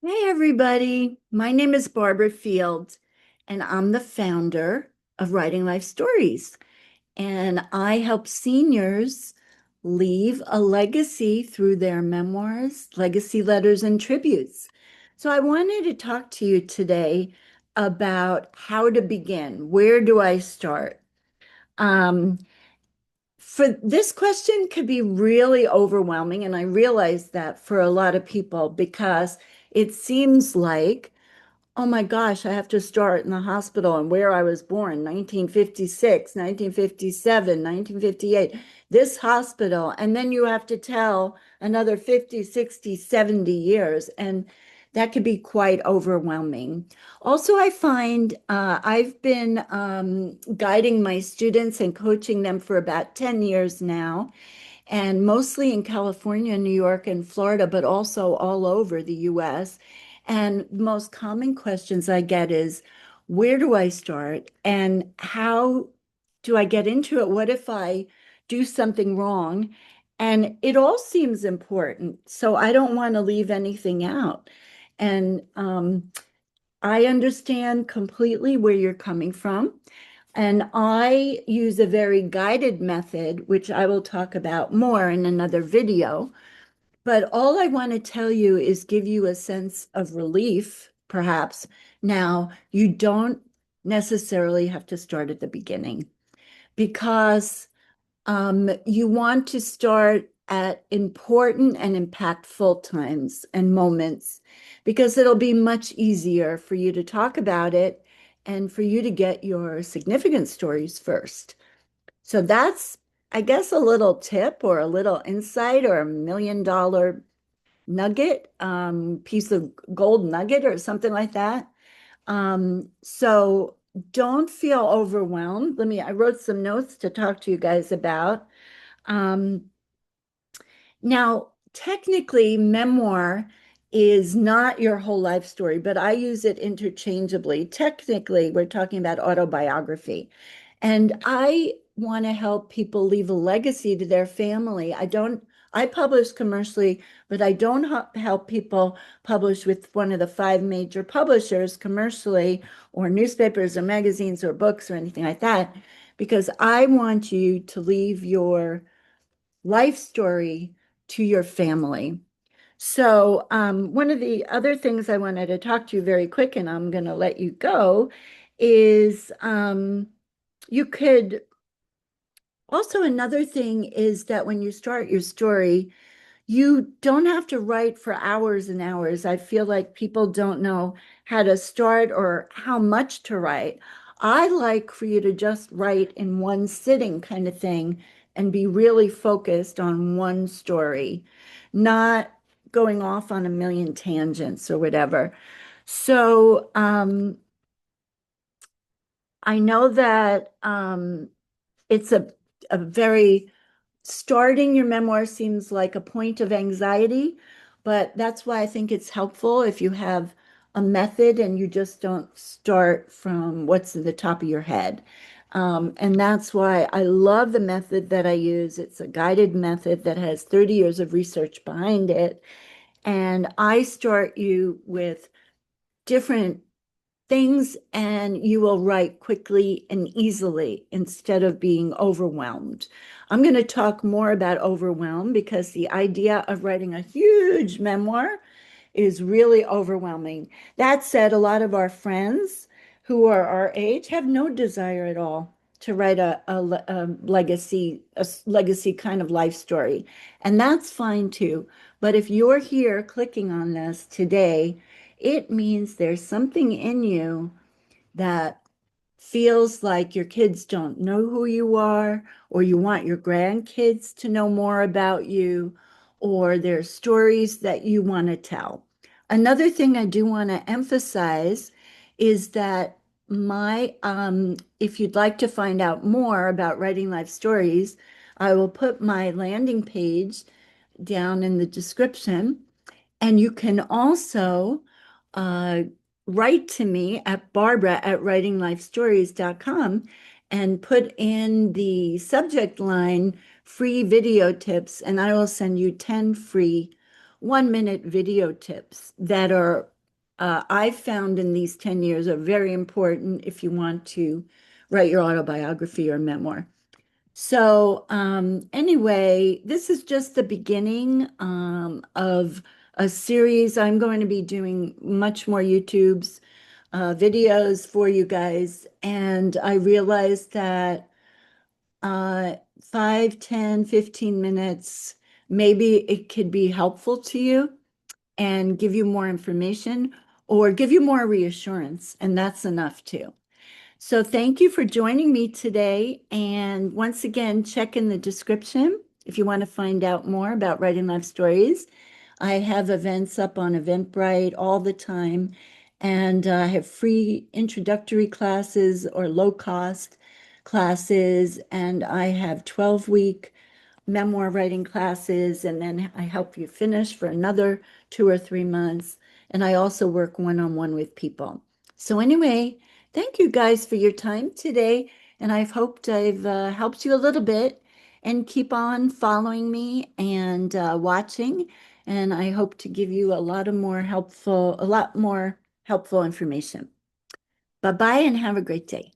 Hey, everybody. My name is Barbara Field, and I'm the founder of Writing Life Stories. And I help seniors leave a legacy through their memoirs, legacy letters, and tributes. So I wanted to talk to you today about how to begin. Where do I start? Um, for this question could be really overwhelming, and I realize that for a lot of people because it seems like, oh my gosh, I have to start in the hospital and where I was born, 1956, 1957, 1958, this hospital. And then you have to tell another 50, 60, 70 years. And that could be quite overwhelming. Also, I find I've been guiding my students and coaching them for about 10 years now, and mostly in California, New York, and Florida, but also all over the US. And the most common questions I get is, where do I start? And how do I get into it? What if I do something wrong? And it all seems important. So I don't want to leave anything out. And I understand completely where you're coming from. And I use a very guided method, which I will talk about more in another video. But all I want to tell you is give you a sense of relief, perhaps. Now, you don't necessarily have to start at the beginning because you want to start at important and impactful times and moments because it'll be much easier for you to talk about it and for you to get your significant stories first. So that's, I guess, a little tip or a little insight or $1 million nugget, piece of gold nugget or something like that. So don't feel overwhelmed. I wrote some notes to talk to you guys about. Um, Now, technically, memoir is not your whole life story, but I use it interchangeably. Technically, we're talking about autobiography. And I want to help people leave a legacy to their family. I publish commercially, but I don't help people publish with one of the five major publishers commercially, or newspapers or magazines or books or anything like that, because I want you to leave your life story to your family. So, one of the other things I wanted to talk to you very quick, and I'm going to let you go, is you could also, another thing is that when you start your story, you don't have to write for hours and hours. I feel like people don't know how to start or how much to write. I like for you to just write in one sitting kind of thing and be really focused on one story, not going off on a million tangents or whatever. So I know that it's a very starting your memoir seems like a point of anxiety, but that's why I think it's helpful if you have a method and you just don't start from what's in the top of your head. And that's why I love the method that I use. It's a guided method that has 30 years of research behind it. And I start you with different things and you will write quickly and easily instead of being overwhelmed. I'm going to talk more about overwhelm because the idea of writing a huge memoir is really overwhelming. That said, a lot of our friends who are our age have no desire at all to write a legacy kind of life story. And that's fine too. But if you're here clicking on this today, it means there's something in you that feels like your kids don't know who you are, or you want your grandkids to know more about you, or there's stories that you want to tell. Another thing I do want to emphasize is that if you'd like to find out more about writing life stories, I will put my landing page down in the description. And you can also uh, write to me at barbara@writinglifestories.com and put in the subject line free video tips, and I will send you 10 free 1 minute video tips that are I've found in these 10 years are very important if you want to write your autobiography or memoir. So, anyway, this is just the beginning of a series. I'm going to be doing much more YouTube's videos for you guys. And I realized that 5, 10, 15 minutes, maybe it could be helpful to you and give you more information or give you more reassurance. And that's enough too. So thank you for joining me today. And once again, check in the description if you want to find out more about writing life stories. I have events up on Eventbrite all the time, and I have free introductory classes or low cost classes, and I have 12-week memoir writing classes, and then I help you finish for another 2 or 3 months. And I also work one-on-one with people. So anyway, thank you guys for your time today. And I've hoped I've helped you a little bit, and keep on following me and watching. And I hope to give you a lot more helpful information. Bye-bye and have a great day.